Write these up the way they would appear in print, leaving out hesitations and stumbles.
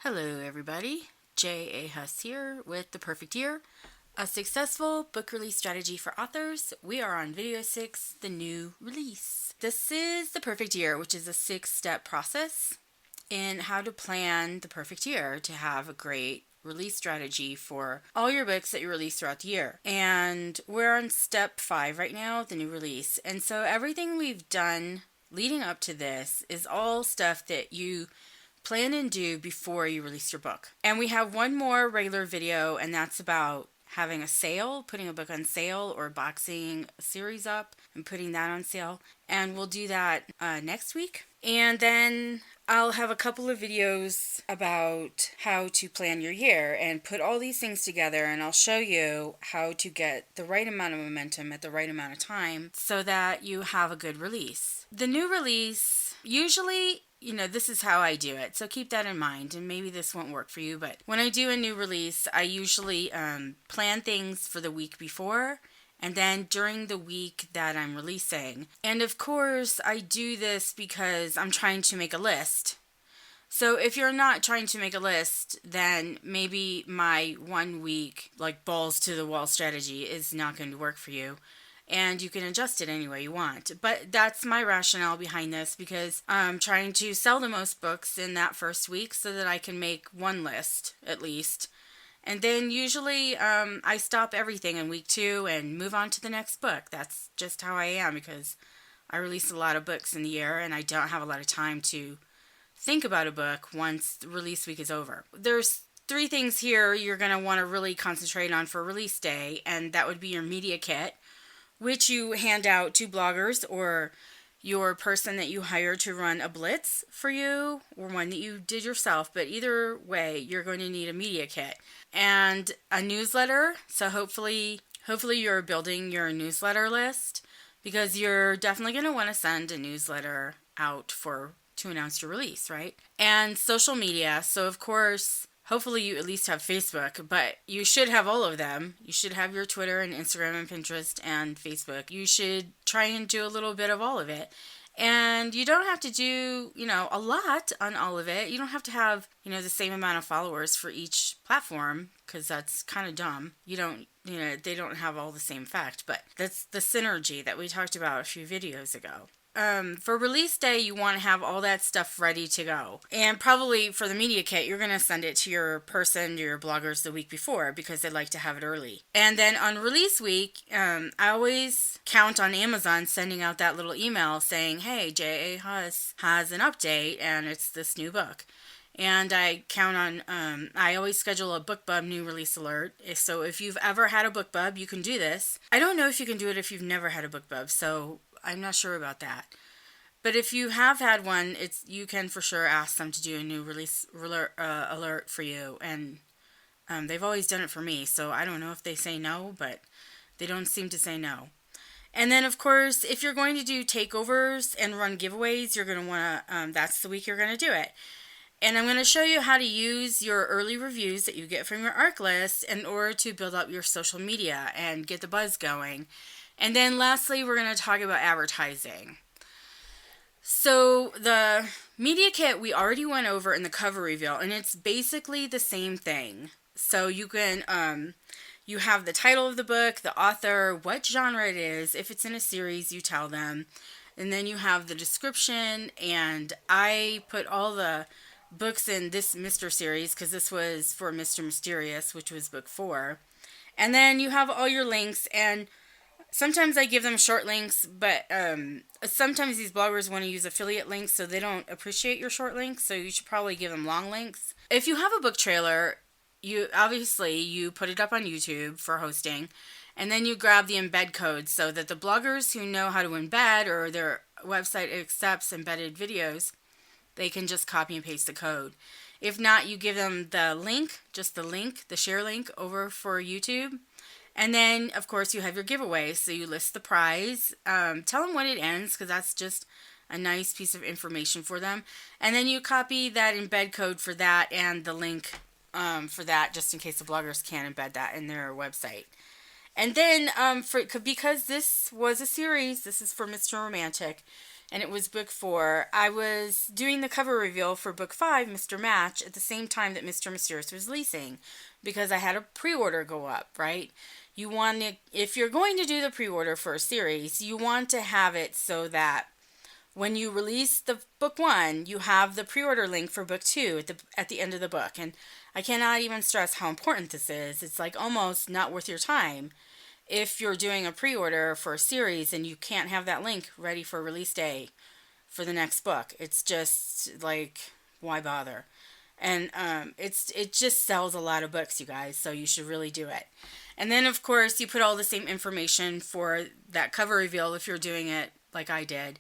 Hello, everybody. J.A. Huss here with The Perfect Year, a successful book release strategy for authors. We are on video 6, the new release. This is The Perfect Year, which is a 6-step process in how to plan the perfect year to have a great release strategy for all your books that you release throughout the year. And we're on step 5 right now, the new release. And so everything we've done leading up to this is all stuff that you plan and do before you release your book. And we have one more regular video, and that's about having a sale, putting a book on sale, or boxing a series up and putting that on sale. And we'll do that next week. And then I'll have a couple of videos about how to plan your year and put all these things together, and I'll show you how to get the right amount of momentum at the right amount of time so that you have a good release. The new release, usually, this is how I do it, so keep that in mind, and maybe this won't work for you, but when I do a new release, I usually plan things for the week before, and then during the week that I'm releasing. And of course, I do this because I'm trying to make a list. So if you're not trying to make a list, then maybe my 1 week, balls to the wall strategy is not going to work for you. And you can adjust it any way you want. But that's my rationale behind this, because I'm trying to sell the most books in that first week so that I can make one list at least. And then usually I stop everything in week 2 and move on to the next book. That's just how I am, because I release a lot of books in the year and I don't have a lot of time to think about a book once the release week is over. There's 3 things here you're going to want to really concentrate on for release day, and that would be your media kit, which you hand out to bloggers or your person that you hire to run a blitz for you, or one that you did yourself. But either way, you're going to need a media kit and a newsletter. So hopefully you're building your newsletter list, because you're definitely going to want to send a newsletter out to announce your release, right? And social media. So of course, hopefully you at least have Facebook, but you should have all of them. You should have your Twitter and Instagram and Pinterest and Facebook. You should try and do a little bit of all of it. And you don't have to do, a lot on all of it. You don't have to have, the same amount of followers for each platform, because that's kind of dumb. They don't have all the same effect, but that's the synergy that we talked about a few videos ago. For release day, you want to have all that stuff ready to go. And probably for the media kit, you're going to send it to your bloggers the week before, because they like to have it early. And then on release week, I always count on Amazon sending out that little email saying, hey, J.A. Huss has an update and it's this new book. And I count on, I always schedule a BookBub new release alert. So if you've ever had a BookBub, you can do this. I don't know if you can do it if you've never had a BookBub, so I'm not sure about that. But if you have had one, you can for sure ask them to do a new release alert for you. And they've always done it for me, so I don't know if they say no, but they don't seem to say no. And then, of course, if you're going to do takeovers and run giveaways, you're going to want to, that's the week you're going to do it. And I'm going to show you how to use your early reviews that you get from your ARC list in order to build up your social media and get the buzz going. And then lastly, we're going to talk about advertising. So the media kit we already went over in the cover reveal, and it's basically the same thing. So you can, you have the title of the book, the author, what genre it is. If it's in a series, you tell them. And then you have the description, and I put all the books in this Mr. series, because this was for Mr. Mysterious, which was book 4. And then you have all your links, and sometimes I give them short links, but sometimes these bloggers want to use affiliate links, so they don't appreciate your short links, so you should probably give them long links. If you have a book trailer, you put it up on YouTube for hosting, and then you grab the embed code so that the bloggers who know how to embed, or their website accepts embedded videos, they can just copy and paste the code. If not, you give them the link, the share link over for YouTube. And then, of course, you have your giveaway. So you list the prize. Tell them when it ends, because that's just a nice piece of information for them. And then you copy that embed code for that and the link for that, just in case the bloggers can't embed that in their website. And then, because this was a series, this is for Mr. Romantic, and it was book 4. I was doing the cover reveal for book 5, Mr. Match, at the same time that Mr. Mysterious was releasing, because I had a pre-order go up, right? You want to, if you're going to do the pre-order for a series, you want to have it so that when you release the book 1, you have the pre-order link for book 2 at the end of the book. And I cannot even stress how important this is. It's like almost not worth your time if you're doing a pre-order for a series and you can't have that link ready for release day for the next book. It's just like, why bother? And it just sells a lot of books, you guys, so you should really do it. And then, of course, you put all the same information for that cover reveal if you're doing it like I did.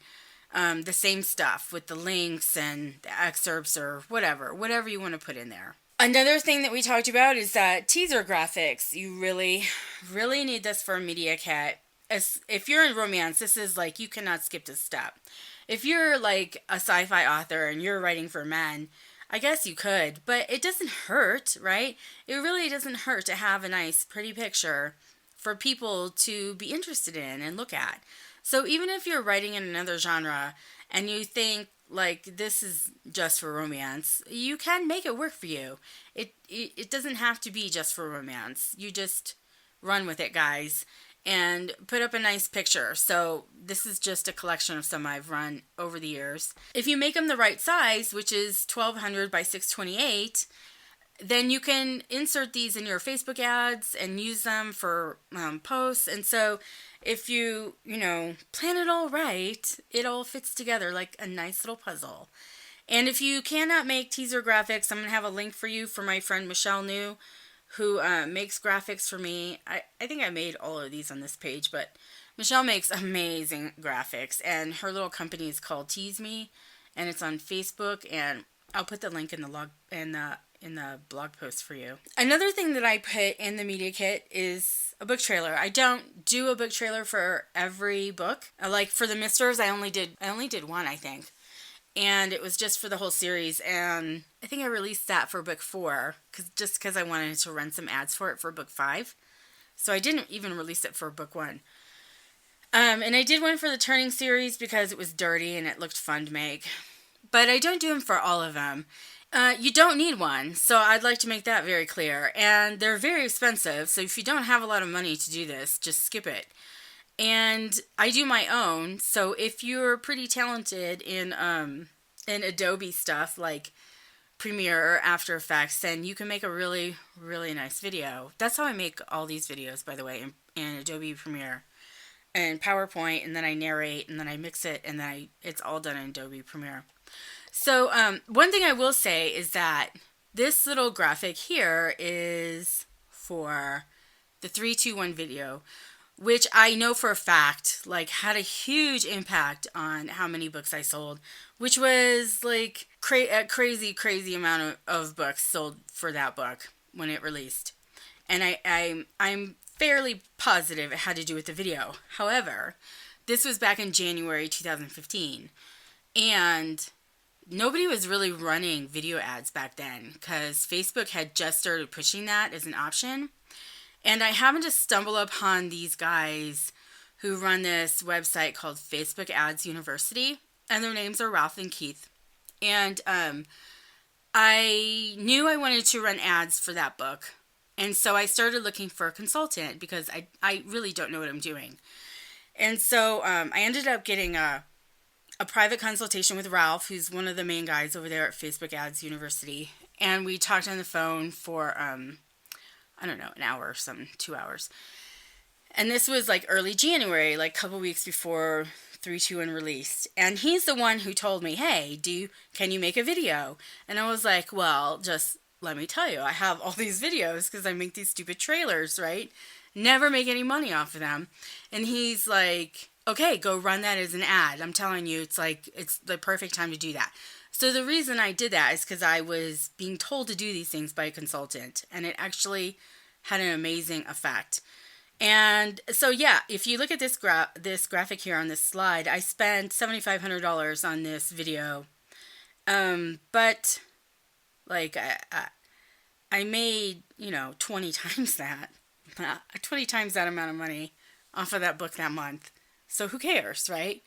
The same stuff with the links and the excerpts or whatever you want to put in there. Another thing that we talked about is that teaser graphics. You really, really need this for a media kit. If you're in romance, this is like, you cannot skip this step. If you're like a sci-fi author and you're writing for men, I guess you could, but it doesn't hurt, right? It really doesn't hurt to have a nice, pretty picture for people to be interested in and look at. So even if you're writing in another genre and you think like this is just for romance, you can make it work for you. It doesn't have to be just for romance. You just run with it, guys, and put up a nice picture. So this is just a collection of some I've run over the years. If you make them the right size, which is 1200 by 628, then you can insert these in your Facebook ads and use them for posts. And so if you plan it all right, it all fits together like a nice little puzzle. And if you cannot make teaser graphics, I'm going to have a link for you for my friend Michelle New, who makes graphics for me. I think I made all of these on this page, but Michelle makes amazing graphics, and her little company is called Tease Me, and it's on Facebook, and I'll put the link in the blog post for you. Another thing that I put in the media kit is a book trailer. I don't do a book trailer for every book. Like for the Misters, I only did one, I think. And it was just for the whole series, and I think I released that for book 4 because I wanted to run some ads for it for book 5. So I didn't even release it for book 1. And I did one for the Turning series because it was dirty and it looked fun to make. But I don't do them for all of them. You don't need one, so I'd like to make that very clear. And they're very expensive, so if you don't have a lot of money to do this, just skip it. And I do my own, so if you're pretty talented in Adobe stuff like Premiere or After Effects, then you can make a really, really nice video. That's how I make all these videos, by the way, in Adobe Premiere and PowerPoint, and then I narrate, and then I mix it, and then it's all done in Adobe Premiere. So one thing I will say is that this little graphic here is for the 3-2-1 video, which I know for a fact like had a huge impact on how many books I sold, which was like a crazy amount of books sold for that book when it released. And I'm fairly positive it had to do with the video. However, this was back in January 2015, and nobody was really running video ads back then because Facebook had just started pushing that as an option. And I happened to stumble upon these guys who run this website called Facebook Ads University, and their names are Ralph and Keith. And I knew I wanted to run ads for that book, and so I started looking for a consultant because I really don't know what I'm doing. And so I ended up getting a private consultation with Ralph, who's one of the main guys over there at Facebook Ads University, and we talked on the phone for I don't know, an hour or something, 2 hours. And this was like early January, like a couple weeks before 3-2-1 released. And he's the one who told me, hey, can you make a video? And I was like, well, just let me tell you, I have all these videos because I make these stupid trailers, right? Never make any money off of them. And he's like, okay, go run that as an ad. I'm telling you, it's the perfect time to do that. So the reason I did that is because I was being told to do these things by a consultant, and it actually had an amazing effect. And so yeah, if you look at this graphic here on this slide, I spent $7,500 on this video, but like I made 20 times that, 20 times that amount of money off of that book that month. So who cares, right?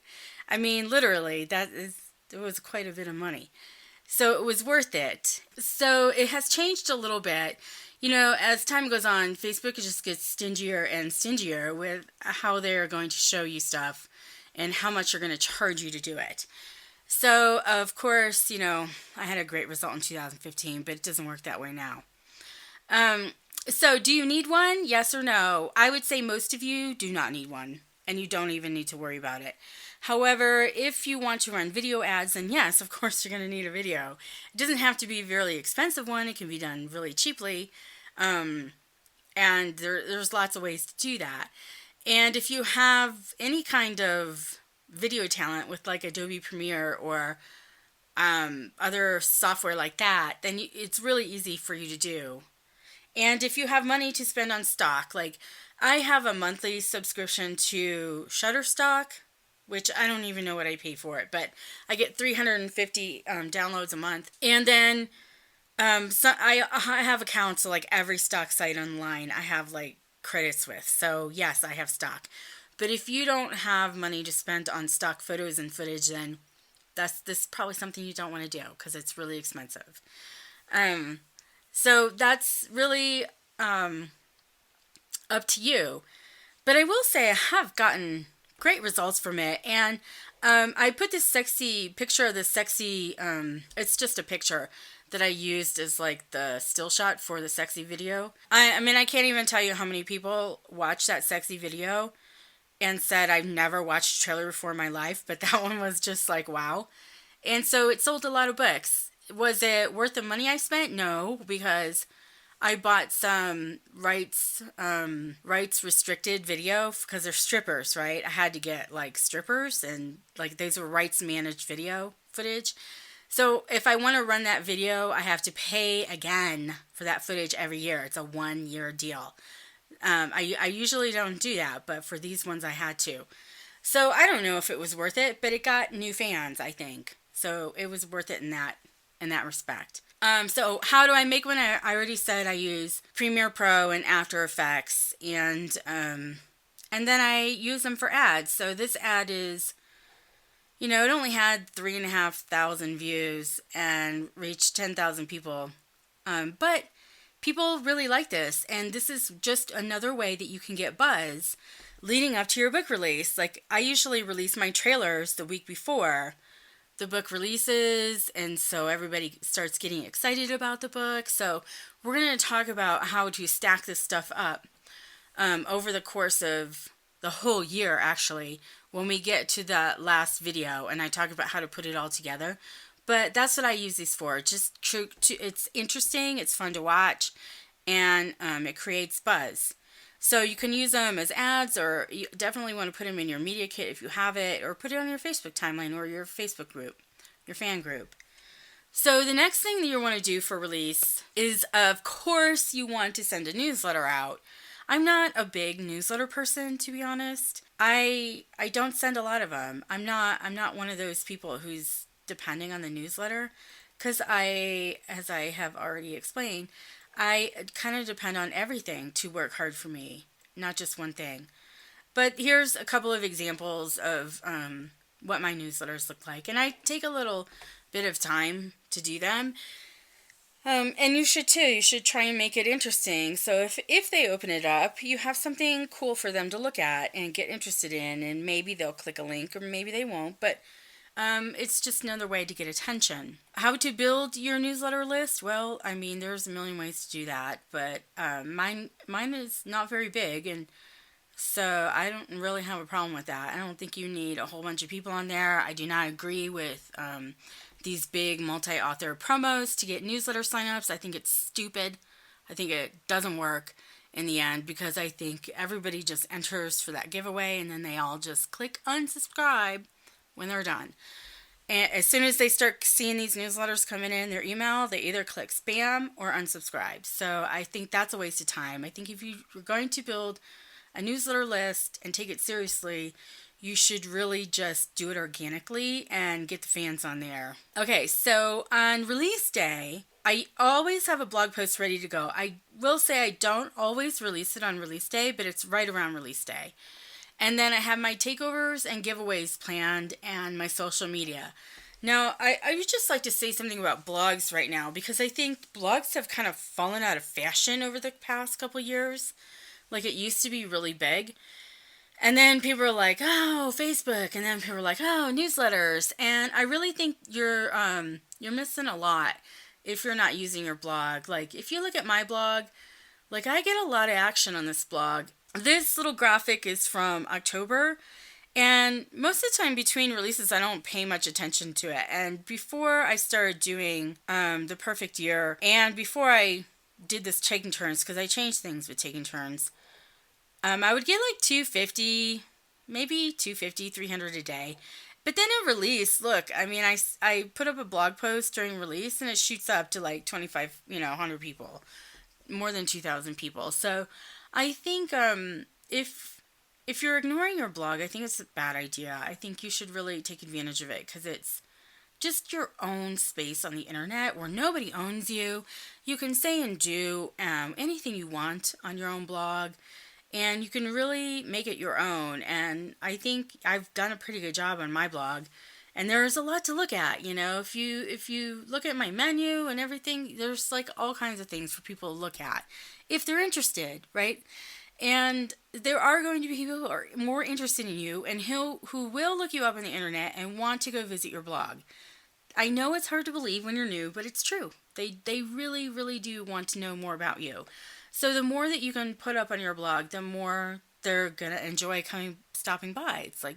I mean, literally, it was quite a bit of money. So it was worth it. So it has changed a little bit. You know, as time goes on, Facebook just gets stingier and stingier with how they're going to show you stuff and how much they're going to charge you to do it. So, of course, you know, I had a great result in 2015, but it doesn't work that way now. Um, so, do you need one? Yes or no? I would say most of you do not need one, and you don't even need to worry about it. However, if you want to run video ads, then yes, of course, you're going to need a video. It doesn't have to be a really expensive one. It can be done really cheaply. And there's lots of ways to do that. And if you have any kind of video talent with like Adobe Premiere or other software like that, then it's really easy for you to do. And if you have money to spend on stock, like I have a monthly subscription to Shutterstock, which I don't even know what I pay for it, but I get 350 downloads a month. And then so I have accounts to like every stock site online I have like credits with. So yes, I have stock. But if you don't have money to spend on stock photos and footage, then this is probably something you don't want to do because it's really expensive. So that's really up to you. But I will say I have gotten great results from it. And I put this sexy picture of this sexy, it's just a picture that I used as like the still shot for the sexy video. I mean, I can't even tell you how many people watched that sexy video and said I've never watched a trailer before in my life, but that one was just like, wow. And so it sold a lot of books. Was it worth the money I spent? No, because I bought some rights restricted video because they're strippers, right? I had to get like strippers and like these were rights managed video footage. So if I want to run that video, I have to pay again for that footage every year. It's a 1-year deal. I usually don't do that, but for these ones I had to. So I don't know if it was worth it, but it got new fans, I think. So it was worth it in that respect. So how do I make one? I already said I use Premiere Pro and After Effects, and then I use them for ads. So this ad is, you know, it only had 3,500 views and reached 10,000 people. But people really like this, and this is just another way that you can get buzz leading up to your book release. Like, I usually release my trailers the week before the book releases, and so everybody starts getting excited about the book. So we're going to talk about how to stack this stuff up over the course of the whole year, actually, when we get to the last video, and I talk about how to put it all together. But that's what I use these for. Just it's interesting, it's fun to watch, and it creates buzz. So you can use them as ads, or you definitely want to put them in your media kit if you have it, or put it on your Facebook timeline or your Facebook group, your fan group. So the next thing that you want to do for release is, of course, you want to send a newsletter out. I'm not a big newsletter person, to be honest. I don't send a lot of them. I'm not one of those people who's depending on the newsletter, because as I have already explained, I kind of depend on everything to work hard for me, not just one thing. But here's a couple of examples of what my newsletters look like, and I take a little bit of time to do them. And you should too. You should try and make it interesting. So if they open it up, you have something cool for them to look at and get interested in, and maybe they'll click a link or maybe they won't, but it's just another way to get attention. How to build your newsletter list? Well, I mean, there's a million ways to do that, but mine is not very big, and so I don't really have a problem with that. I don't think you need a whole bunch of people on there. I do not agree with these big multi-author promos to get newsletter signups. I think it's stupid. I think it doesn't work in the end, because I think everybody just enters for that giveaway and then they all just click unsubscribe when they're done. And as soon as they start seeing these newsletters coming in their email, they either click spam or unsubscribe. So I think that's a waste of time. I think if you're going to build a newsletter list and take it seriously, you should really just do it organically and get the fans on there. Okay, so on release day, I always have a blog post ready to go. I will say I don't always release it on release day, but it's right around release day. And then I have my takeovers and giveaways planned and my social media. Now, I would just like to say something about blogs right now because I think blogs have kind of fallen out of fashion over the past couple years. Like, it used to be really big. And then people were like, oh, Facebook. And then people were like, oh, newsletters. And I really think you're missing a lot if you're not using your blog. Like, if you look at my blog, like, I get a lot of action on this blog. This little graphic is from October. And most of the time between releases, I don't pay much attention to it. And before I started doing The Perfect Year, and before I did this taking turns, because I changed things with taking turns, I would get like 250, maybe 250, 300 a day. But then at release, look, I mean, I put up a blog post during release and it shoots up to like 25, 100 people, more than 2,000 people. So I think if you're ignoring your blog, I think it's a bad idea. I think you should really take advantage of it because it's just your own space on the internet where nobody owns you. You can say and do anything you want on your own blog. And you can really make it your own. And I think I've done a pretty good job on my blog. And there's a lot to look at, If you look at my menu and everything, there's like all kinds of things for people to look at if they're interested, right? And there are going to be people who are more interested in you and who will look you up on the internet and want to go visit your blog. I know it's hard to believe when you're new, but it's true. They really, really do want to know more about you. So the more that you can put up on your blog, the more they're going to enjoy stopping by. It's like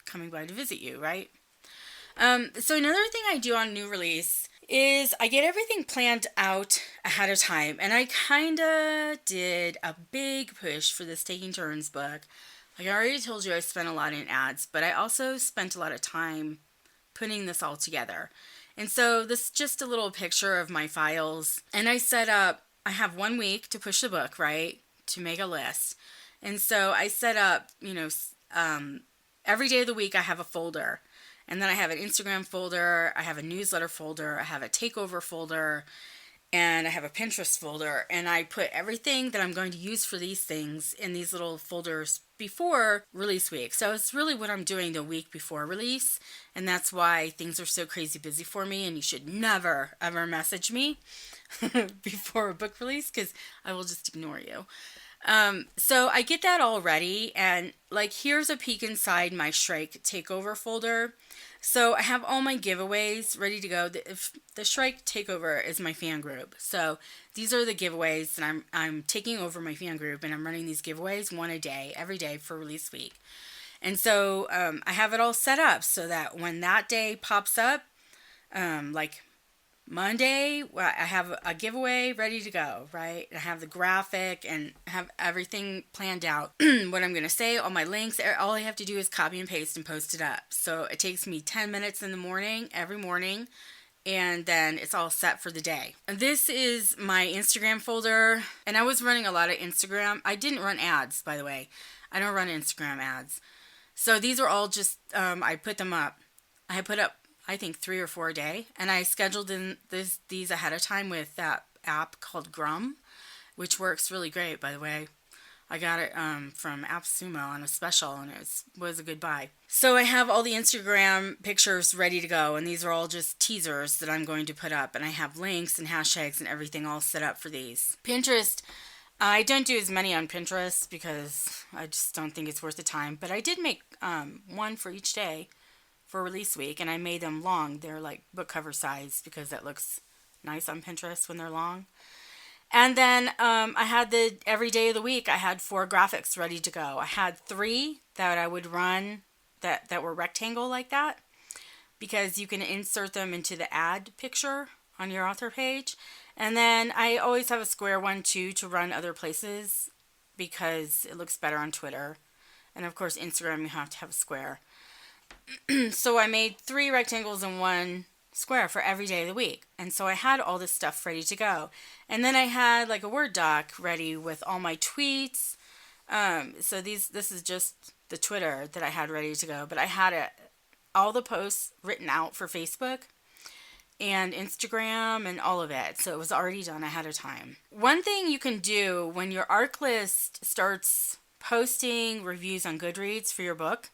coming by to visit you, right? So another thing I do on new release is I get everything planned out ahead of time. And I kind of did a big push for this Taking Turns book. Like I already told you, I spent a lot in ads, but I also spent a lot of time putting this all together. And so this is just a little picture of my files. And I have 1 week to push the book, right? To make a list. And so I set up, every day of the week I have a folder. And then I have an Instagram folder, I have a newsletter folder, I have a takeover folder, and I have a Pinterest folder. And I put everything that I'm going to use for these things in these little folders before release week. So it's really what I'm doing the week before release. And that's why things are so crazy busy for me. And you should never, ever message me before a book release because I will just ignore you. So I get that all ready, and like here's a peek inside my Shrike Takeover folder. So I have all my giveaways ready to go. The Shrike Takeover is my fan group. So these are the giveaways, and I'm taking over my fan group, and I'm running these giveaways one a day, every day for release week. And so I have it all set up so that when that day pops up, like Monday, I have a giveaway ready to go, right? I have the graphic and have everything planned out. What I'm going to say, all my links, all I have to do is copy and paste and post it up. So it takes me 10 minutes in the morning, every morning, and then it's all set for the day. And this is my Instagram folder, and I was running a lot of Instagram. I didn't run ads, by the way. I don't run Instagram ads. So these are all just, I put them up. I put up I think 3 or 4 a day. And I scheduled in these ahead of time with that app called Grum, which works really great, by the way. I got it from AppSumo on a special, and it was a good buy. So I have all the Instagram pictures ready to go, and these are all just teasers that I'm going to put up. And I have links and hashtags and everything all set up for these. Pinterest, I don't do as many on Pinterest because I just don't think it's worth the time. But I did make one for each day for release week, and I made them long. They're like book cover size because that looks nice on Pinterest when they're long. And then I had every day of the week, I had 4 graphics ready to go. I had 3 that I would run that were rectangle like that because you can insert them into the ad picture on your author page. And then I always have a square one too to run other places because it looks better on Twitter. And of course, Instagram, you have to have a square. So I made 3 rectangles and 1 square for every day of the week. And so I had all this stuff ready to go. And then I had like a Word doc ready with all my tweets. So this is just the Twitter that I had ready to go. But I had all the posts written out for Facebook and Instagram and all of it. So it was already done ahead of time. One thing you can do when your ARC list starts posting reviews on Goodreads for your book,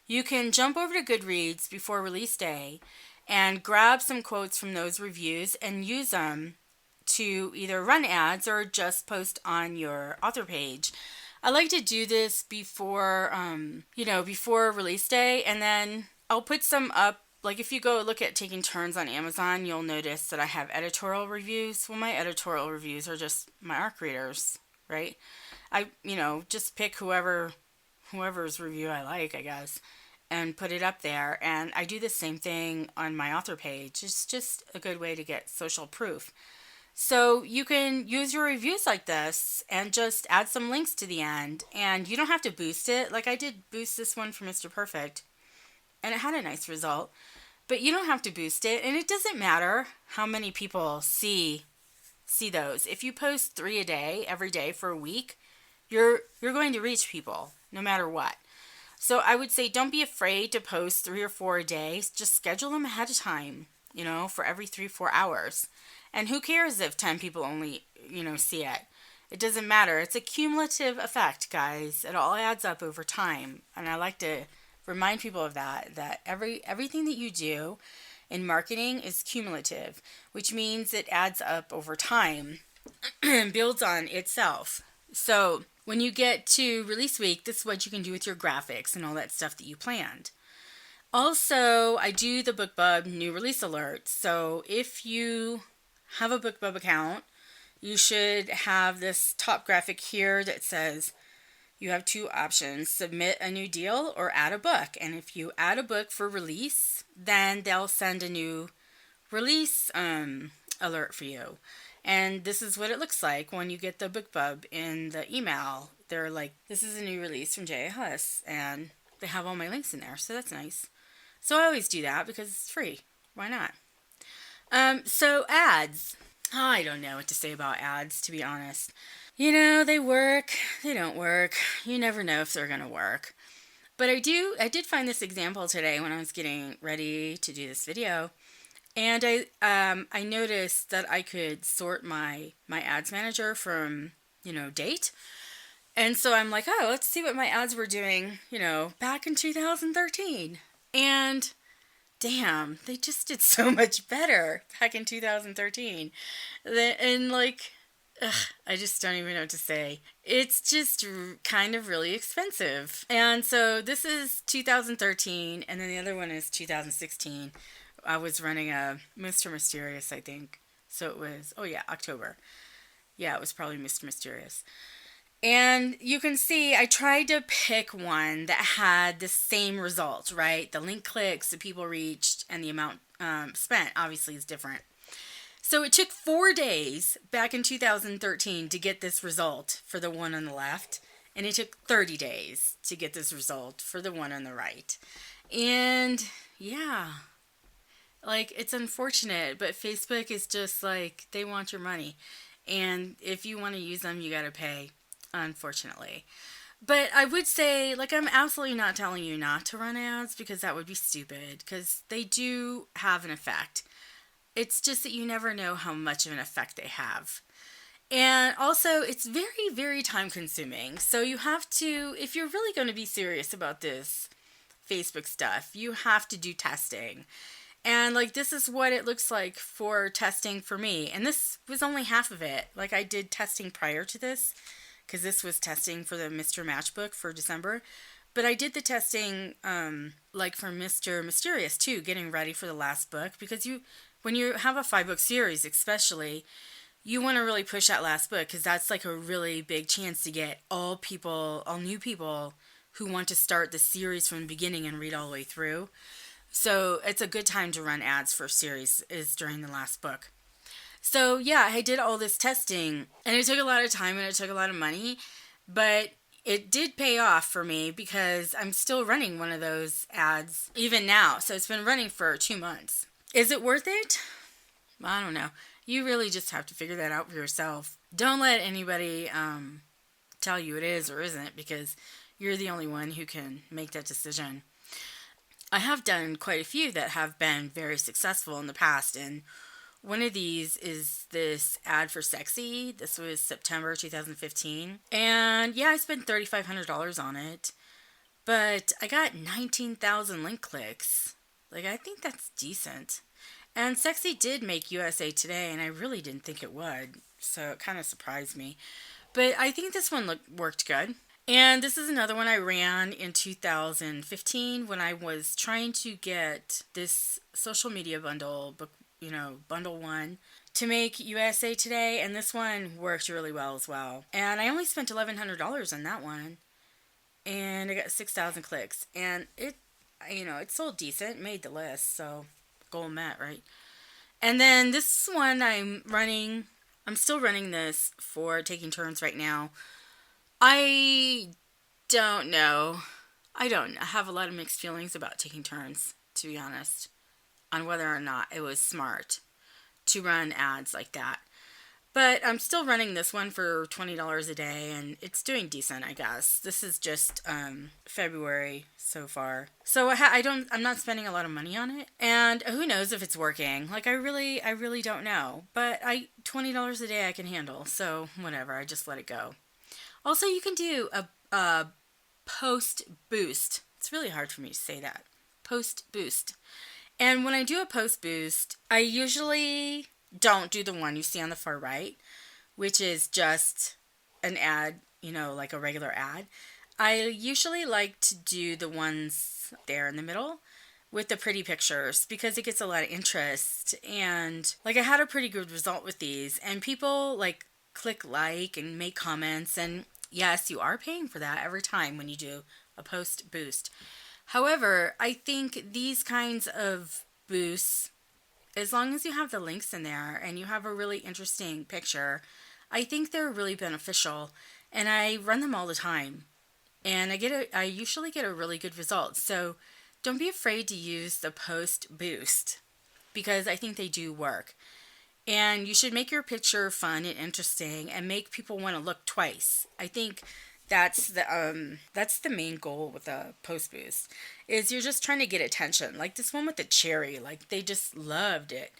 you can jump over to Goodreads before release day and grab some quotes from those reviews and use them to either run ads or just post on your author page. I like to do this before, before release day, and then I'll put some up. Like if you go look at Taking Turns on Amazon, you'll notice that I have editorial reviews. Well, my editorial reviews are just my ARC readers, right? I, just pick whoever's review I like, I guess, and put it up there. And I do the same thing on my author page. It's just a good way to get social proof. So you can use your reviews like this and just add some links to the end. And you don't have to boost it. Like I did boost this one for Mr. Perfect, and it had a nice result. But you don't have to boost it, and it doesn't matter how many people see those. If you post 3 a day, every day for a week, you're going to reach people no matter what. So I would say don't be afraid to post 3 or 4 a day. Just schedule them ahead of time, for every 3-4 hours. And who cares if 10 people only, see it? It doesn't matter. It's a cumulative effect, guys. It all adds up over time. And I like to remind people of that everything that you do in marketing is cumulative, which means it adds up over time and builds on itself. So when you get to release week, this is what you can do with your graphics and all that stuff that you planned. Also, I do the BookBub new release alerts. So if you have a BookBub account, you should have this top graphic here that says you have 2 options: submit a new deal or add a book. And if you add a book for release, then they'll send a new release alert for you. And this is what it looks like when you get the BookBub in the email. They're like, this is a new release from J.A. Huss, and they have all my links in there, so that's nice. So I always do that because it's free. Why not? So ads. I don't know what to say about ads, to be honest. They work, they don't work. You never know if they're going to work. But I did find this example today when I was getting ready to do this video. And I noticed that I could sort my ads manager from, date. And so I'm like, oh, let's see what my ads were doing, back in 2013. And damn, they just did so much better back in 2013. And I just don't even know what to say. It's just kind of really expensive. And so this is 2013, and then the other one is 2016. I was running a Mr. Mysterious, I think. So it was, October. Yeah, it was probably Mr. Mysterious. And you can see I tried to pick one that had the same result, right? The link clicks, the people reached, and the amount spent obviously is different. So it took 4 days back in 2013 to get this result for the one on the left. And it took 30 days to get this result for the one on the right. And yeah, it's unfortunate, but Facebook is just they want your money. And if you want to use them, you got to pay, unfortunately. But I would say, I'm absolutely not telling you not to run ads because that would be stupid, because they do have an effect. It's just that you never know how much of an effect they have. And also, it's very, very time consuming. So you have to, if you're really going to be serious about this Facebook stuff, you have to do testing. And this is what it looks like for testing for me. And this was only half of it. I did testing prior to this, because this was testing for the Mr. Matchbook for December. But I did the testing for Mr. Mysterious too, getting ready for the last book, because when you have a 5-book series especially, you want to really push that last book, because that's a really big chance to get all new people who want to start the series from the beginning and read all the way through. So it's a good time to run ads for a series is during the last book. So yeah, I did all this testing, and it took a lot of time and it took a lot of money, but it did pay off for me because I'm still running one of those ads even now. So it's been running for 2 months. Is it worth it? I don't know. You really just have to figure that out for yourself. Don't let anybody tell you it is or isn't, because you're the only one who can make that decision. I have done quite a few that have been very successful in the past, and One of these is this ad for Sexy. This was September 2015. And yeah, I spent $3,500 on it. But I got 19,000 link clicks. Like, I think that's decent. And Sexy did make USA Today, and I really didn't think it would. So it kind of surprised me. But I think this one worked good. And this is another one I ran in 2015 when I was trying to get this social media bundle, bundle one, to make USA Today. And this one worked really well as well. And I only spent $1,100 on that one. And I got 6,000 clicks. And it sold decent, made the list. So goal met, right? And then this one I'm still running this for taking turns right now. I don't know. I have a lot of mixed feelings about taking turns, to be honest, on whether or not it was smart to run ads like that. But I'm still running this one for $20 a day, and it's doing decent, I guess. This is just February so far, so I'm not spending a lot of money on it, and who knows if it's working. Like, I really don't know. But $20 a day I can handle, so whatever. I just let it go. Also, you can do a post boost. It's really hard for me to say that. Post boost. And when I do a post boost, I usually don't do the one you see on the far right, which is just an ad, like a regular ad. I usually like to do the ones there in the middle with the pretty pictures because it gets a lot of interest. And like, I had a pretty good result with these, and people like click like and make comments, and yes, you are paying for that every time when you do a post boost. However, I think these kinds of boosts, as long as you have the links in there and you have a really interesting picture, I think they're really beneficial, and I run them all the time, and I usually get a really good result. So don't be afraid to use the post boost, because I think they do work. And you should make your picture fun and interesting and make people want to look twice. I think that's the main goal with a post boost, is you're just trying to get attention. Like this one with the cherry, like they just loved it.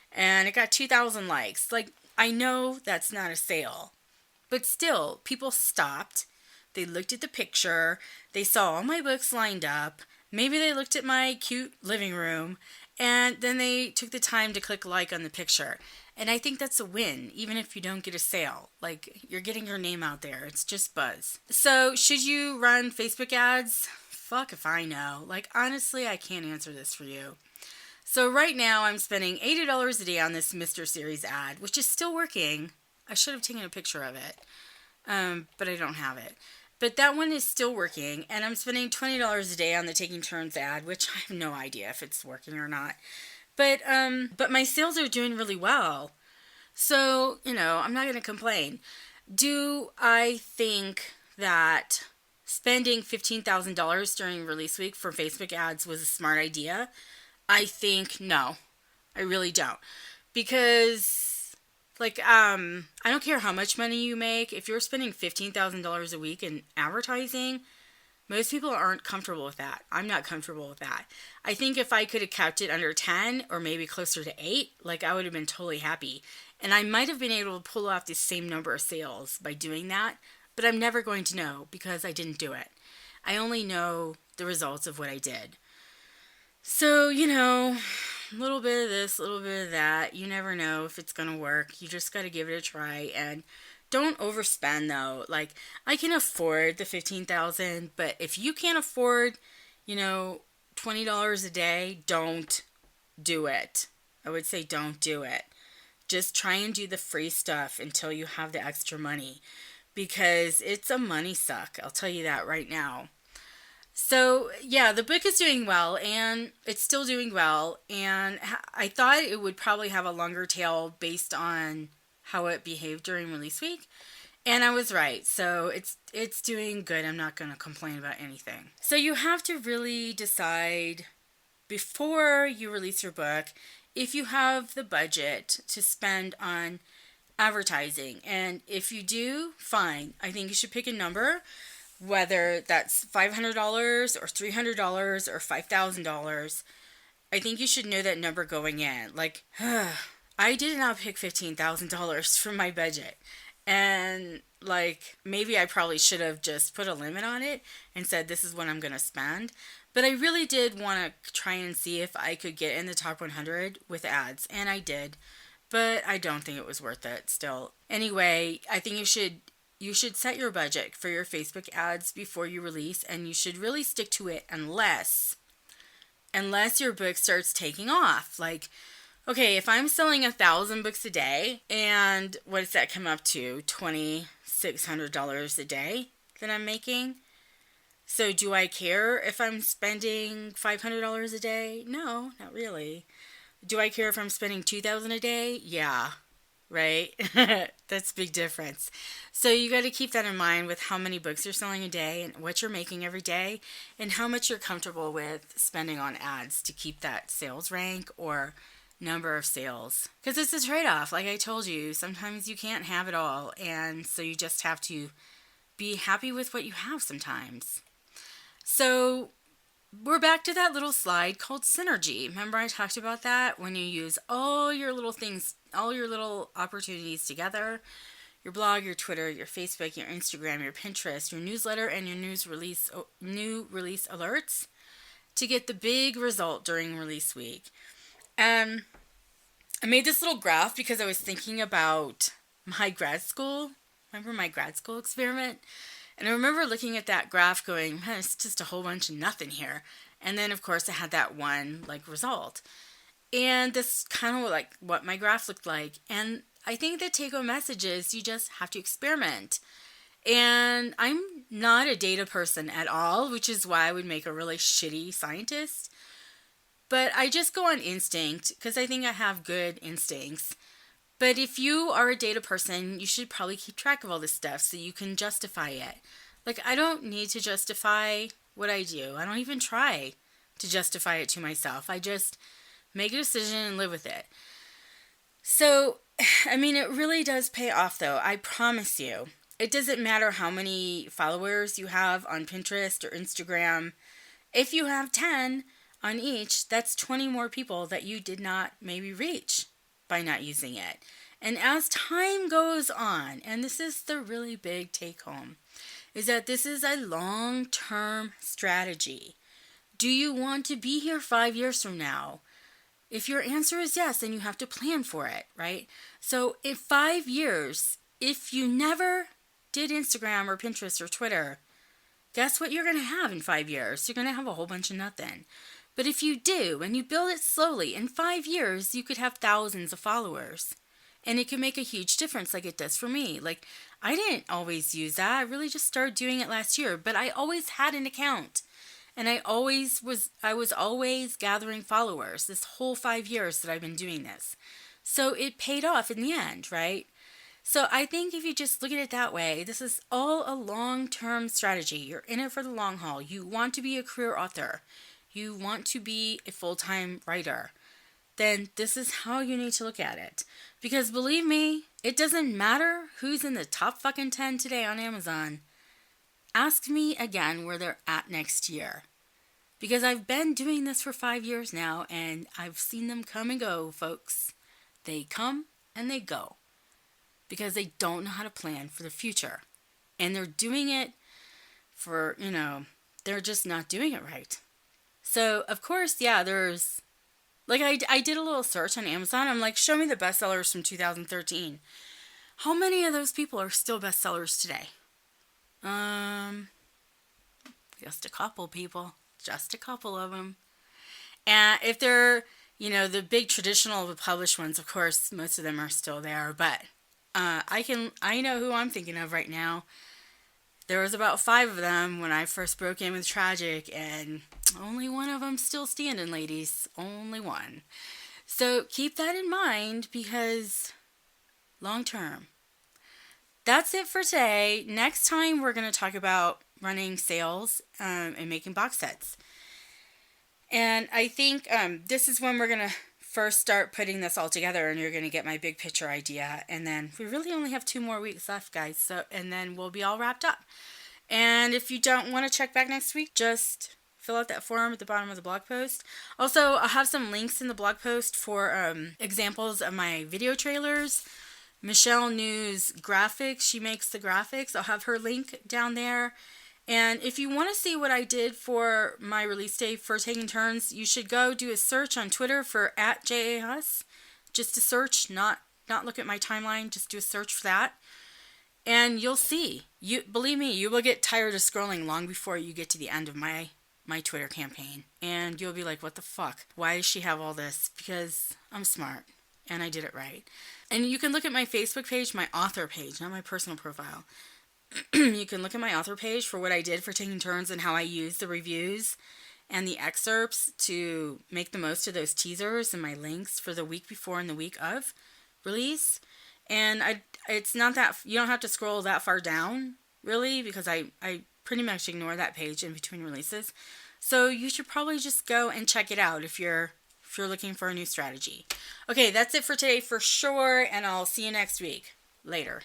And it got 2,000 likes. Like, I know that's not a sale, but still, people stopped. They looked at the picture. They saw all my books lined up. Maybe they looked at my cute living room, and then they took the time to click like on the picture. And I think that's a win, even if you don't get a sale. Like, you're getting your name out there. It's just buzz. So, should you run Facebook ads? Fuck if I know. Like, honestly, I can't answer this for you. So, right now, I'm spending $80 a day on this Mr. Series ad, which is still working. I should have taken a picture of it, but I don't have it. But that one is still working, and I'm spending $20 a day on the Taking Turns ad, which I have no idea if it's working or not. But my sales are doing really well. So, I'm not going to complain. Do I think that spending $15,000 during release week for Facebook ads was a smart idea? I think no. I really don't. Because, like, I don't care how much money you make. If you're spending $15,000 a week in advertising, most people aren't comfortable with that. I'm not comfortable with that. I think if I could have kept it under 10 or maybe closer to 8, like, I would have been totally happy. And I might have been able to pull off the same number of sales by doing that, but I'm never going to know because I didn't do it. I only know the results of what I did. So, a little bit of this, a little bit of that. You never know if it's going to work. You just got to give it a try, and don't overspend, though. Like, I can afford the $15,000, but if you can't afford, $20 a day, don't do it. I would say don't do it. Just try and do the free stuff until you have the extra money, because it's a money suck. I'll tell you that right now. So, yeah, the book is doing well, and it's still doing well, and I thought it would probably have a longer tail based on how it behaved during release week, and I was right. So it's doing good. I'm not going to complain about anything. So you have to really decide before you release your book if you have the budget to spend on advertising, and if you do, fine. I think you should pick a number, whether that's $500 or $300 or $5,000. I think you should know that number going in. Like, I did not pick $15,000 from my budget. And like maybe I probably should have just put a limit on it and said this is what I'm going to spend. But I really did want to try and see if I could get in the top 100 with ads, and I did. But I don't think it was worth it still. Anyway, I think you should set your budget for your Facebook ads before you release, and you should really stick to it unless your book starts taking off. Like, okay, if I'm selling 1,000 books a day, and what does that come up to? $2,600 a day that I'm making. So do I care if I'm spending $500 a day? No, not really. Do I care if I'm spending $2,000 a day? Yeah, right? That's a big difference. So you got to keep that in mind with how many books you're selling a day and what you're making every day and how much you're comfortable with spending on ads to keep that sales rank or number of sales. Because it's a trade-off. Like I told you, sometimes you can't have it all, and so you just have to be happy with what you have sometimes. So we're back to that little slide called synergy. Remember I talked about that? When you use all your little things, all your little opportunities together, your blog, your Twitter, your Facebook, your Instagram, your Pinterest, your newsletter, and your new release alerts to get the big result during release week. And I made this little graph because I was thinking about my grad school. Remember my grad school experiment? And I remember looking at that graph going, man, it's just a whole bunch of nothing here. And then, of course, I had that one, like, result. And this kind of like what my graph looked like. And I think the take-home message is you just have to experiment. And I'm not a data person at all, which is why I would make a really shitty scientist. But I just go on instinct because I think I have good instincts. But if you are a data person, you should probably keep track of all this stuff so you can justify it. Like, I don't need to justify what I do. I don't even try to justify it to myself. I just make a decision and live with it. So, I mean, it really does pay off, though. I promise you. It doesn't matter how many followers you have on Pinterest or Instagram. If you have 10 on each, that's 20 more people that you did not maybe reach by not using it. And as time goes on, and this is the really big take home, is that this is a long-term strategy. Do you want to be here 5 years from now? If your answer is yes, then you have to plan for it, right? So in 5 years, if you never did Instagram or Pinterest or Twitter, guess what you're going to have in 5 years? You're going to have a whole bunch of nothing. But if you do, and you build it slowly, in 5 years, you could have thousands of followers. And it can make a huge difference like it does for me. Like, I didn't always use that. I really just started doing it last year. But I always had an account. And I was always gathering followers this whole 5 years that I've been doing this. So it paid off in the end, right? So I think if you just look at it that way, this is all a long-term strategy. You're in it for the long haul. You want to be a career author. You want to be a full-time writer, then this is how you need to look at it. Because believe me, it doesn't matter who's in the top fucking 10 today on Amazon. Ask me again where they're at next year. Because I've been doing this for 5 years now, and I've seen them come and go, folks. They come and they go. Because they don't know how to plan for the future. And they're doing it for, they're just not doing it right. So, of course, yeah, there's, like, I did a little search on Amazon. I'm like, show me the bestsellers from 2013. How many of those people are still bestsellers today? Just a couple people. Just a couple of them. And if they're, the big traditional published ones, of course, most of them are still there. But I know who I'm thinking of right now. There was about 5 of them when I first broke in with Tragic, and only one of them still standing, ladies. Only one. So keep that in mind because long term. That's it for today. Next time we're going to talk about running sales and making box sets. And I think this is when we're going to first start putting this all together, and you're going to get my big picture idea. And then we really only have 2 more weeks left, guys. And then we'll be all wrapped up. And if you don't want to check back next week, just fill out that form at the bottom of the blog post. Also, I'll have some links in the blog post for examples of my video trailers. Michelle News Graphics, she makes the graphics. I'll have her link down there. And if you want to see what I did for my release day for Taking Turns, you should go do a search on Twitter for @JAHuss. Just to search, not look at my timeline, just do a search for that. And you'll see. Believe me, you will get tired of scrolling long before you get to the end of my Twitter campaign. And you'll be like, what the fuck? Why does she have all this? Because I'm smart and I did it right. And you can look at my Facebook page, my author page, not my personal profile. You can look at my author page for what I did for Taking Turns and how I used the reviews and the excerpts to make the most of those teasers and my links for the week before and the week of release. And it's not that, you don't have to scroll that far down, really, because I pretty much ignore that page in between releases. So you should probably just go and check it out if you're looking for a new strategy. Okay, that's it for today for sure, and I'll see you next week. Later.